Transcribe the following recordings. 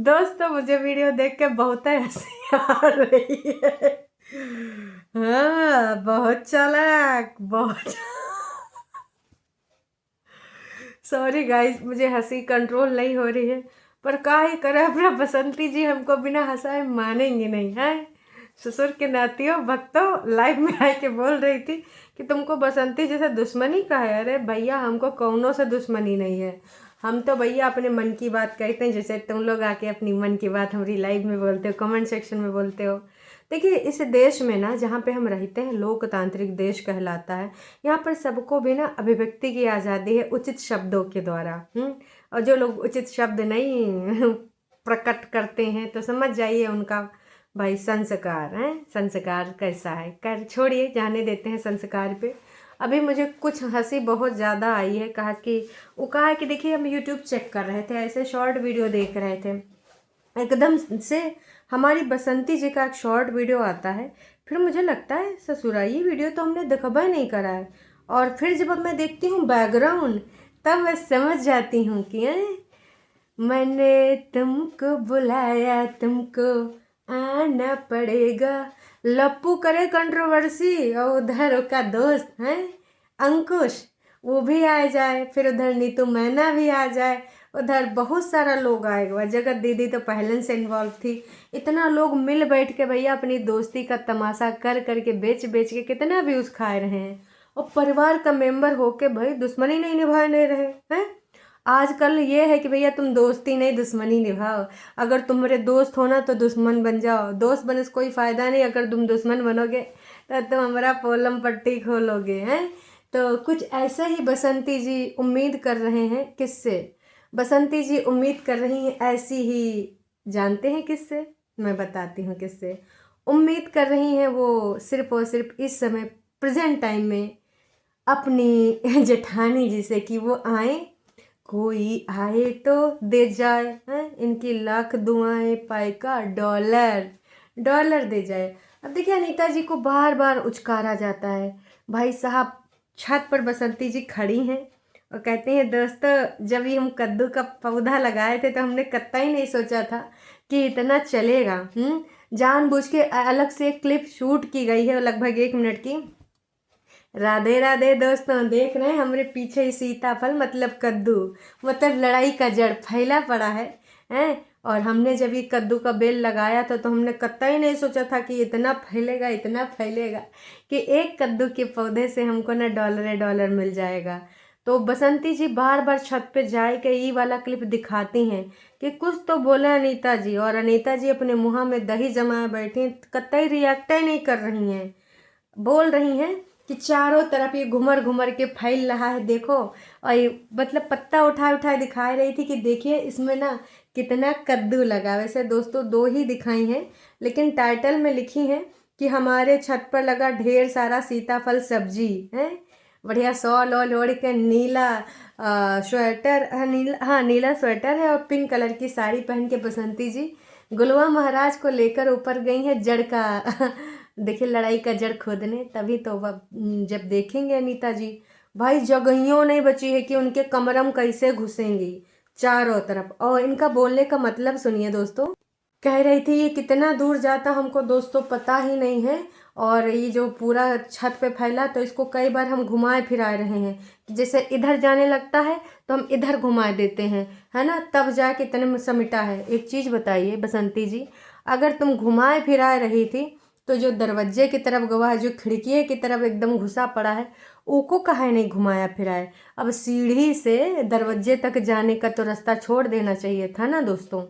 दोस्तों मुझे वीडियो देख के बहुत ही हंसी आ रही है। हाँ, बहुत चालाक, बहुत। सॉरी गाइस, मुझे हंसी कंट्रोल नहीं हो रही है। पर का ही करे, अपना बसंती जी हमको बिना हंसाए मानेंगे नहीं है। ससुर के नातियों भक्तों, लाइव में आके बोल रही थी कि तुमको बसंती जी से दुश्मनी का है। अरे भैया, हमको कौनों से दुश्मनी नहीं है। हम तो भैया अपने मन की बात कहते हैं, जैसे तुम लोग आके अपनी मन की बात हमारी लाइव में बोलते हो, कमेंट सेक्शन में बोलते हो। देखिए, इस देश में ना जहाँ पे हम रहते हैं, लोकतांत्रिक देश कहलाता है। यहाँ पर सबको भी ना अभिव्यक्ति की आज़ादी है, उचित शब्दों के द्वारा। और जो लोग उचित शब्द नहीं प्रकट करते हैं तो समझ जाइए उनका भाई संस्कार है। संस्कार कैसा है, कर छोड़िए, जाने देते हैं संस्कार पे। अभी मुझे कुछ हंसी बहुत ज़्यादा आई है। कहा है कि देखिए, हम यूट्यूब चेक कर रहे थे, ऐसे शॉर्ट वीडियो देख रहे थे, एकदम से हमारी बसंती जी का एक शॉर्ट वीडियो आता है। फिर मुझे लगता है ससुरा, ये वीडियो तो हमने देखा नहीं करा है। और फिर जब मैं देखती हूँ बैकग्राउंड, तब मैं समझ जाती हूँ कि मैंने तुमको बुलाया, तुमको आना पड़ेगा। लप्पू करे कंट्रोवर्सी और उधर का दोस्त है अंकुश, वो भी आ जाए, फिर उधर नीतू मैना भी आ जाए, उधर बहुत सारा लोग आएगा। जगत दीदी तो पहले से इन्वॉल्व थी। इतना लोग मिल बैठ के भैया अपनी दोस्ती का तमाशा कर करके बेच बेच के कितना व्यूज खा रहे हैं। और परिवार का मेंबर होके भाई दुश्मनी नहीं निभाने रहे हैं। आजकल ये है कि भैया तुम दोस्ती नहीं दुश्मनी निभाओ। अगर तुम मेरे दोस्त हो ना तो दुश्मन बन जाओ। दोस्त बनने से कोई फ़ायदा नहीं, अगर तुम दुश्मन बनोगे तो तुम हमारा पोलम पट्टी खोलोगे हैं। तो कुछ ऐसा ही बसंती जी उम्मीद कर रहे हैं। किससे? बसंती जी उम्मीद कर रही हैं ऐसी ही। जानते हैं किससे? मैं बताती हूँ किससे उम्मीद कर रही हैं। वो सिर्फ और सिर्फ इस समय प्रेजेंट टाइम में अपनी जेठानी जी से कि वो आए, कोई आए तो दे जाए हैं। इनकी लाख दुआएं, पाए का डॉलर डॉलर दे जाए। अब देखिए, अनीता जी को बार बार उचकारा जाता है। भाई साहब, छत पर बसंती जी खड़ी हैं और कहते हैं दोस्तों, जब ये हम कद्दू का पौधा लगाए थे तो हमने कतई नहीं सोचा था कि इतना चलेगा। जानबूझ के अलग से एक क्लिप शूट की गई है लगभग 1 मिनट की। राधे राधे दोस्तों, देख रहे हैं हमारे पीछे ही सीताफल मतलब कद्दू, मतलब लड़ाई का जड़ फैला पड़ा है। और हमने जब ये कद्दू का बेल लगाया था तो हमने कतई नहीं सोचा था कि इतना फैलेगा, इतना फैलेगा कि एक कद्दू के पौधे से हमको ना डॉलर डॉलर मिल जाएगा। तो बसंती जी बार बार छत पे जाए के ये वाला क्लिप दिखाती हैं कि कुछ तो बोला अनीता जी, और अनीता जी अपने मुँह में दही जमाए बैठी, कतई रिएक्ट ही नहीं कर रही हैं। बोल रही हैं कि चारों तरफ ये घुमर घुमर के फैल रहा है, देखो। और ये मतलब पत्ता उठा उठा दिखा रही थी कि देखिए इसमें ना कितना कद्दू लगा। वैसे दोस्तों 2 ही दिखाई हैं, लेकिन टाइटल में लिखी हैं कि हमारे छत पर लगा ढेर सारा सीताफल सब्जी है। बढ़िया शॉल ऑल ओढ़ के, नीला स्वेटर, नीला स्वेटर है और पिंक कलर की साड़ी पहन के बसंती जी गुलवा महाराज को लेकर ऊपर गई हैं जड़ का देखिए, लड़ाई का जड़ खोदने। तभी तो जब देखेंगे अनीता जी, भाई जगहियों नहीं बची है कि उनके कमरम कैसे घुसेंगी चारों तरफ। और इनका बोलने का मतलब सुनिए दोस्तों। कह रही थी ये कितना दूर जाता हमको दोस्तों पता ही नहीं है, और ये जो पूरा छत पे फैला तो इसको कई बार हम घुमाए फिरा रहे हैं। जैसे इधर जाने लगता है तो हम इधर घुमा देते हैं, है ना, तब जाके इतने में समिटा है। एक चीज़ बताइए बसंती जी, अगर तुम घुमाए फिरा रही थी तो जो दरवाजे की तरफ गवा है, जो खिड़की की तरफ एकदम घुसा पड़ा है, उसको काहे नहीं घुमाया फिराए। अब सीढ़ी से दरवाजे तक जाने का तो रास्ता छोड़ देना चाहिए था ना दोस्तों।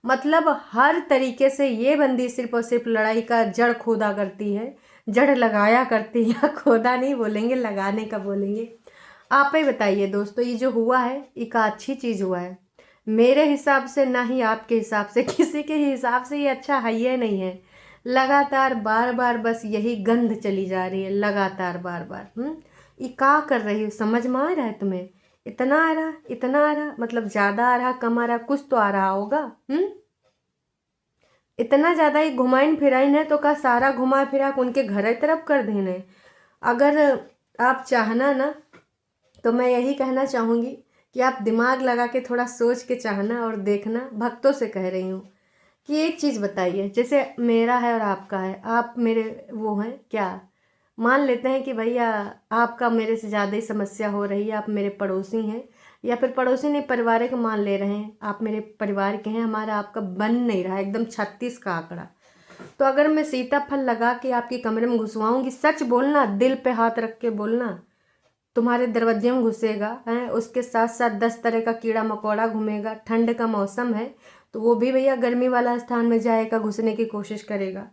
मतलब हर तरीके से ये बंदी सिर्फ और सिर्फ लड़ाई का जड़ खोदा करती है, जड़ लगाया करती है। खोदा नहीं बोलेंगे, लगाने का बोलेंगे। आप ही बताइए दोस्तों, ये जो हुआ है एक अच्छी चीज़ हुआ है? मेरे हिसाब से ना ही आपके हिसाब से, किसी के हिसाब से ये अच्छा है ही नहीं है। लगातार बार बार बस यही गंध चली जा रही है, लगातार बार बार। ये क्या कर रही हो, समझ में आ रहा है तुम्हें? इतना आ रहा, इतना आ रहा, मतलब ज़्यादा आ रहा, कम आ रहा, कुछ तो आ रहा होगा। इतना ज़्यादा ही घुमाइन फिराइन है तो का सारा घुमा फिरा के उनके घर तरफ कर देने। अगर आप चाहना ना तो मैं यही कहना चाहूँगी कि आप दिमाग लगा के थोड़ा सोच के चाहना और देखना। भक्तों से कह रही हूँ कि एक चीज़ बताइए, जैसे मेरा है और आपका है, आप मेरे वो हैं क्या, मान लेते हैं कि भैया आपका मेरे से ज़्यादा ही समस्या हो रही है, आप मेरे पड़ोसी हैं, या फिर पड़ोसी नहीं पारिवारिक मान ले रहे हैं, आप मेरे परिवार के हैं, हमारा आपका बन नहीं रहा, एकदम 36 का आंकड़ा। तो अगर मैं सीताफल लगा के आपके कमरे में घुसवाऊंगी, सच बोलना, दिल पे हाथ रख के बोलना, तुम्हारे दरवाजे में घुसेगा है, उसके साथ साथ 10 तरह का कीड़ा मकोड़ा घूमेगा। ठंड का मौसम है तो वो भी भैया गर्मी वाला स्थान में जाएगा, घुसने की कोशिश करेगा।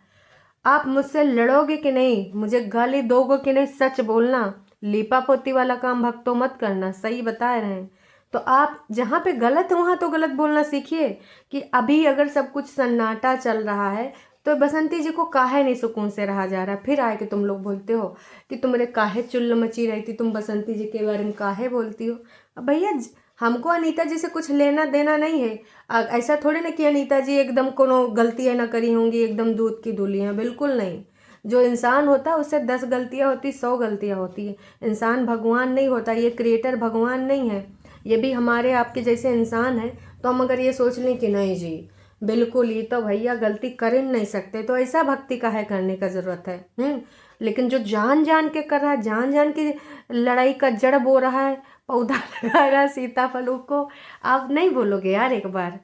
आप मुझसे लड़ोगे कि नहीं, मुझे गाली दोगे कि नहीं, सच बोलना। लीपा पोती वाला काम भक्तों मत करना, सही बता रहे हैं। तो आप जहाँ पे गलत है वहाँ तो गलत बोलना सीखिए। कि अभी अगर सब कुछ सन्नाटा चल रहा है तो बसंती जी को काहे नहीं सुकून से रहा जा रहा, फिर आए कि तुम लोग बोलते हो कि तुम्हारे काहे चुल्ल मची रही थी, तुम बसंती जी के बारे में काहे बोलती हो। अब भैया हमको अनीता जी से कुछ लेना देना नहीं है। ऐसा थोड़ी ना कि अनीता जी एकदम कोनो गलतियाँ ना करी होंगी, एकदम दूध की दूलियाँ, बिल्कुल नहीं। जो इंसान होता है उससे 10 गलतियाँ होती, 100 गलतियाँ होती है। इंसान भगवान नहीं होता, ये क्रिएटर भगवान नहीं है, ये भी हमारे आपके जैसे इंसान है। तो हम अगर ये सोच लें कि नहीं जी बिल्कुल ये तो भैया गलती कर ही नहीं सकते, तो ऐसा भक्ति का है करने का ज़रूरत है। लेकिन जो जान जान के कर रहा है, जान जान के लड़ाई का जड़ बो रहा है, पौधा लगा रहा है सीताफलों को, आप नहीं बोलोगे यार एक बार।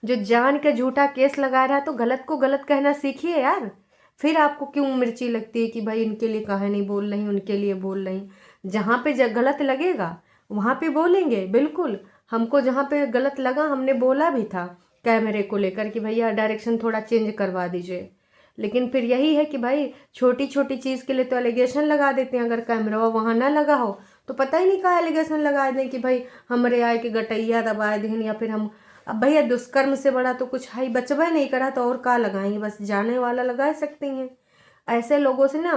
जो जान के झूठा केस लगा रहा है तो गलत को गलत कहना सीखिए यार। फिर आपको क्यों मिर्ची लगती है कि भाई इनके लिए काहे नहीं बोल रही, उनके लिए बोल रही। जहाँ पे गलत लगेगा वहाँ पे बोलेंगे, बिल्कुल। हमको जहाँ पे गलत लगा हमने बोला भी था कैमरे को लेकर कि भैया डायरेक्शन थोड़ा चेंज करवा दीजिए। लेकिन फिर यही है कि भाई छोटी छोटी चीज़ के लिए तो एलिगेशन लगा देते हैं, अगर कैमरा वहाँ ना लगा हो तो पता ही नहीं कहाँ एलिगेशन लगा दें कि भाई हमरे आए के गटैया दबाए दें, या फिर हम। अब भैया दुष्कर्म से बड़ा तो कुछ है, बचबा नहीं करा तो और का लगाएंगे, बस जाने वाला लगा सकती हैं। ऐसे लोगों से ना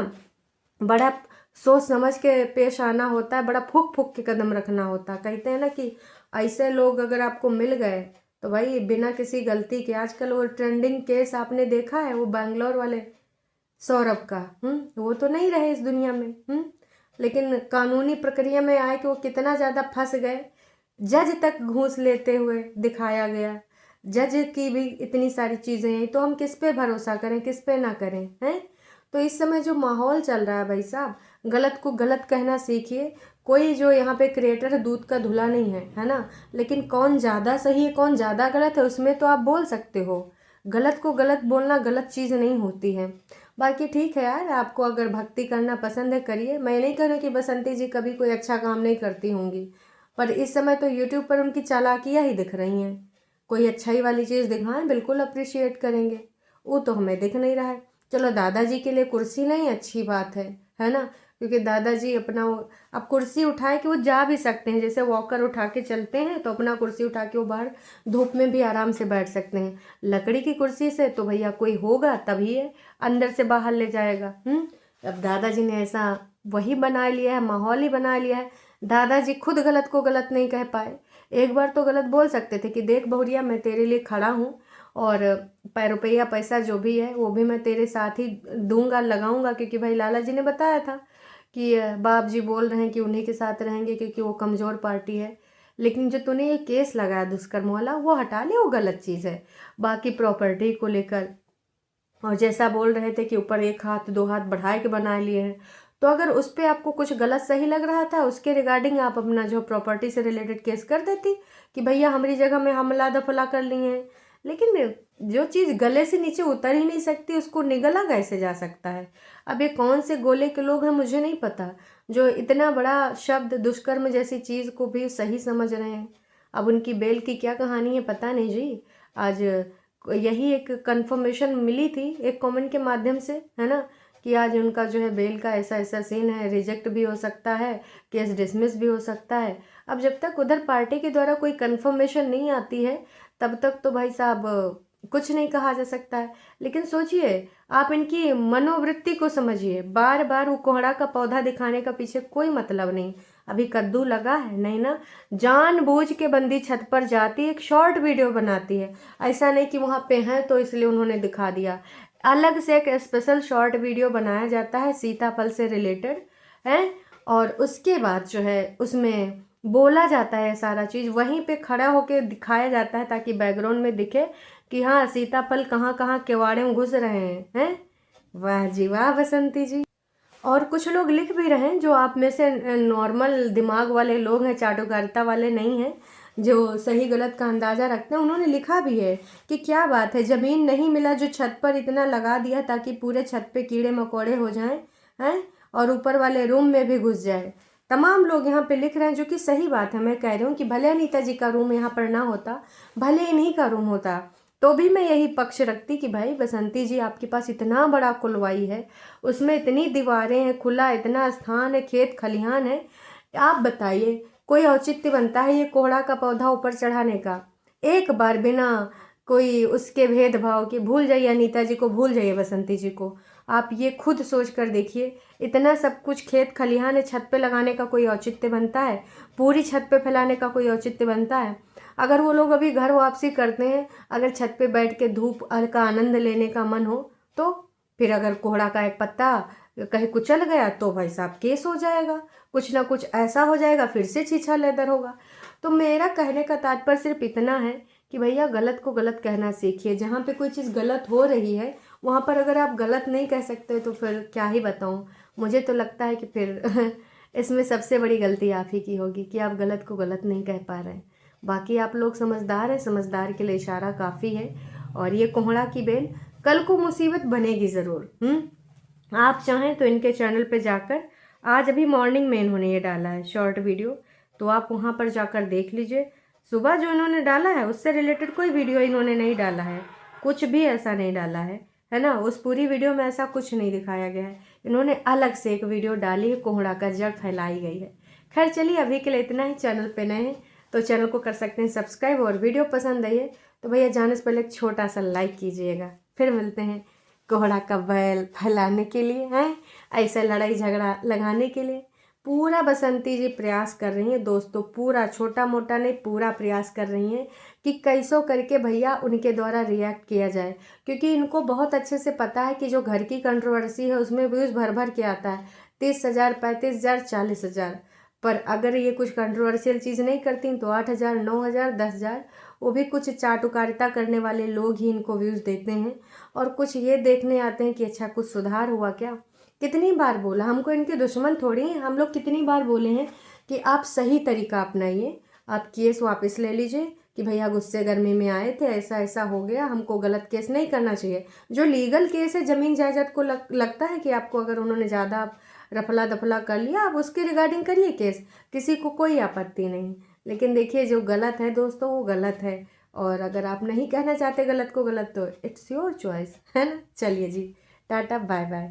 बड़ा सोच समझ के पेश आना होता है, बड़ा फूक फूक के कदम रखना होता है। कहते हैं ना कि ऐसे लोग अगर आपको मिल गए तो भाई बिना किसी गलती के, आजकल वो ट्रेंडिंग केस आपने देखा है, वो बैंगलोर वाले सौरभ का, वो तो नहीं रहे इस दुनिया में। लेकिन कानूनी प्रक्रिया में आए कि वो कितना ज़्यादा फंस गए, जज तक घूस लेते हुए दिखाया गया। जज की भी इतनी सारी चीज़ें हैं, तो हम किस पे भरोसा करें, किस पे ना करें, हैं। तो इस समय जो माहौल चल रहा है भाई साहब, गलत को गलत कहना सीखिए। कोई जो यहाँ पे क्रिएटर दूध का धुला नहीं है ना। लेकिन कौन ज़्यादा सही है कौन ज़्यादा गलत है उसमें तो आप बोल सकते हो। गलत को गलत बोलना गलत चीज़ नहीं होती है। बाकी ठीक है यार, आपको अगर भक्ति करना पसंद है करिए। मैं नहीं कह रही कि बसंती जी कभी कोई अच्छा काम नहीं करती होंगी, पर इस समय तो यूट्यूब पर उनकी चालाकियाँ ही दिख रही हैं। कोई अच्छाई वाली चीज़ दिखाएं, बिल्कुल अप्रिशिएट करेंगे। वो तो हमें दिख नहीं रहा है। चलो दादाजी के लिए कुर्सी नहीं, अच्छी बात है ना, क्योंकि दादाजी अपना अब कुर्सी उठाए कि वो जा भी सकते हैं, जैसे वॉकर उठा के चलते हैं तो अपना कुर्सी उठा के वो बाहर धूप में भी आराम से बैठ सकते हैं। लकड़ी की कुर्सी से तो भैया कोई होगा तभी है अंदर से बाहर ले जाएगा। अब दादाजी ने ऐसा वही बना लिया है, माहौल ही बना लिया है। दादाजी खुद गलत को गलत नहीं कह पाए, एक बार तो गलत बोल सकते थे कि देख बहुरिया मैं तेरे लिए खड़ा हूँ और रुपया पैसा जो भी है वो भी मैं तेरे साथ ही दूंगा, लगाऊंगा, क्योंकि भाई लाला जी ने बताया था कि बाप जी बोल रहे हैं कि उन्हीं के साथ रहेंगे क्योंकि वो कमज़ोर पार्टी है। लेकिन जो तूने ये केस लगाया दुष्कर्म वाला वो हटा ले, वो गलत चीज़ है। बाकी प्रॉपर्टी को लेकर और जैसा बोल रहे थे कि ऊपर एक हाथ 2 हाथ बढ़ाए के बना लिए हैं, तो अगर उस पर आपको कुछ गलत सही लग रहा था उसके रिगार्डिंग आप अपना जो प्रॉपर्टी से रिलेटेड केस कर देती कि भैया हमारी जगह में हमला दफला कर लिए हैं। लेकिन जो चीज़ गले से नीचे उतर ही नहीं सकती उसको निगला कैसे जा सकता है। अब ये कौन से गोले के लोग हैं मुझे नहीं पता, जो इतना बड़ा शब्द दुष्कर्म जैसी चीज़ को भी सही समझ रहे हैं। अब उनकी बेल की क्या कहानी है पता नहीं जी। आज यही एक कंफर्मेशन मिली थी एक कमेंट के माध्यम से, है ना, कि आज उनका जो है बेल का ऐसा ऐसा सीन है, रिजेक्ट भी हो सकता है, केस डिसमिस भी हो सकता है। अब जब तक उधर पार्टी के द्वारा कोई कंफर्मेशन नहीं आती है तब तक तो भाई साहब कुछ नहीं कहा जा सकता है। लेकिन सोचिए, आप इनकी मनोवृत्ति को समझिए। बार बार वो कोहड़ा का पौधा दिखाने का पीछे कोई मतलब नहीं। अभी कद्दू लगा है नहीं ना, जानबूझ के बंदी छत पर जाती है, एक शॉर्ट वीडियो बनाती है। ऐसा नहीं कि वहाँ पे हैं तो इसलिए उन्होंने दिखा दिया, अलग से एक स्पेशल शॉर्ट वीडियो बनाया जाता है सीताफल से रिलेटेड है। और उसके बाद जो है उसमें बोला जाता है सारा चीज़, वहीं पे खड़ा होके दिखाया जाता है ताकि बैकग्राउंड में दिखे कि हाँ सीताफल कहाँ कहाँ केवाड़े में घुस रहे हैं। वाह जी वाह बसंती जी। और कुछ लोग लिख भी रहे हैं जो आप में से नॉर्मल दिमाग वाले लोग हैं, चाटुकारिता वाले नहीं हैं, जो सही गलत का अंदाज़ा रखते हैं। उन्होंने लिखा भी है कि क्या बात है, ज़मीन नहीं मिला जो छत पर इतना लगा दिया ताकि पूरे छत पे कीड़े मकोड़े हो जाएं हैं और ऊपर वाले रूम में भी घुस जाए। तमाम लोग यहाँ पे लिख रहे हैं, जो कि सही बात है। मैं कह रही हूँ कि भले अनीता जी का रूम यहाँ पर ना होता, भले इन्हीं का रूम होता, तो भी मैं यही पक्ष रखती कि भाई बसंती जी आपके पास इतना बड़ा कुलवाई है, उसमें इतनी दीवारें हैं, खुला इतना स्थान है, खेत खलिहान है। आप बताइए कोई औचित्य बनता है ये कोहड़ा का पौधा ऊपर चढ़ाने का? एक बार बिना कोई उसके भेदभाव के भूल जाइए, अनीता जी को भूल जाइए, बसंती जी को। आप ये खुद सोच कर देखिए, इतना सब कुछ खेत खलिहान है, छत पे लगाने का कोई औचित्य बनता है? पूरी छत पे फैलाने का कोई औचित्य बनता है? अगर वो लोग अभी घर वापसी करते हैं, अगर छत पे बैठ के धूप का आनंद लेने का मन हो तो फिर अगर कोहड़ा का एक पत्ता कहीं कुचल गया तो भाई साहब केस हो जाएगा, कुछ ना कुछ ऐसा हो जाएगा, फिर से छीछा लेदर होगा। तो मेरा कहने का तात्पर्य सिर्फ इतना है कि भैया गलत को गलत कहना सीखिए। जहाँ पे कोई चीज़ गलत हो रही है वहाँ पर अगर आप गलत नहीं कह सकते तो फिर क्या ही बताऊँ। मुझे तो लगता है कि फिर इसमें सबसे बड़ी गलती आप ही की होगी कि आप गलत को गलत नहीं कह पा रहे हैं। बाकी आप लोग समझदार हैं, समझदार के लिए इशारा काफ़ी है। और ये कोहड़ा की बेल कल को मुसीबत बनेगी ज़रूर। आप चाहें तो इनके चैनल पे जाकर, आज अभी मॉर्निंग में इन्होंने ये डाला है शॉर्ट वीडियो, तो आप वहाँ पर जाकर देख लीजिए। सुबह जो इन्होंने डाला है उससे रिलेटेड कोई वीडियो इन्होंने नहीं डाला है, कुछ भी ऐसा नहीं डाला है ना। उस पूरी वीडियो में ऐसा कुछ नहीं दिखाया गया है। इन्होंने अलग से एक वीडियो डाली है, कोहड़ा का जड़ फैलाई गई है। खैर चलिए अभी के लिए इतना ही। चैनल पे नए हैं तो चैनल को कर सकते हैं सब्सक्राइब, और वीडियो पसंद आई है तो भैया जाने से पहले एक छोटा सा लाइक कीजिएगा। फिर मिलते हैं कोहड़ा का बैल फैलाने के लिए, हैं ऐसा लड़ाई झगड़ा लगाने के लिए। पूरा बसंती जी प्रयास कर रही हैं दोस्तों, पूरा, छोटा मोटा नहीं, पूरा प्रयास कर रही हैं कि कैसो करके भैया उनके द्वारा रिएक्ट किया जाए, क्योंकि इनको बहुत अच्छे से पता है कि जो घर की कंट्रोवर्सी है उसमें व्यूज़ भर भर के आता है, 30,000, 35,000, 40,000। पर अगर ये कुछ कंट्रोवर्शियल चीज़ नहीं करती तो 8,000, 9,000, 10,000, वो भी कुछ चाटुकारिता करने वाले लोग ही इनको व्यूज़ देते हैं। और कुछ ये देखने आते हैं कि अच्छा कुछ सुधार हुआ क्या। कितनी बार बोला, हमको इनके दुश्मन थोड़ी हैं, हम लोग कितनी बार बोले हैं कि आप सही तरीका अपनाइए, आप केस वापस ले लीजिए कि भैया गुस्से गर्मी में आए थे, ऐसा ऐसा हो गया, हमको गलत केस नहीं करना चाहिए। जो लीगल केस है ज़मीन जायदाद को लगता है कि आपको अगर उन्होंने ज़्यादा रफला दफला कर लिया, आप उसके रिगार्डिंग करिए केस, किसी को कोई आपत्ति नहीं। लेकिन देखिए जो गलत है दोस्तों वो गलत है, और अगर आप नहीं कहना चाहते गलत को गलत तो इट्स योर चॉइस, है ना। चलिए जी, टाटा बाय बाय।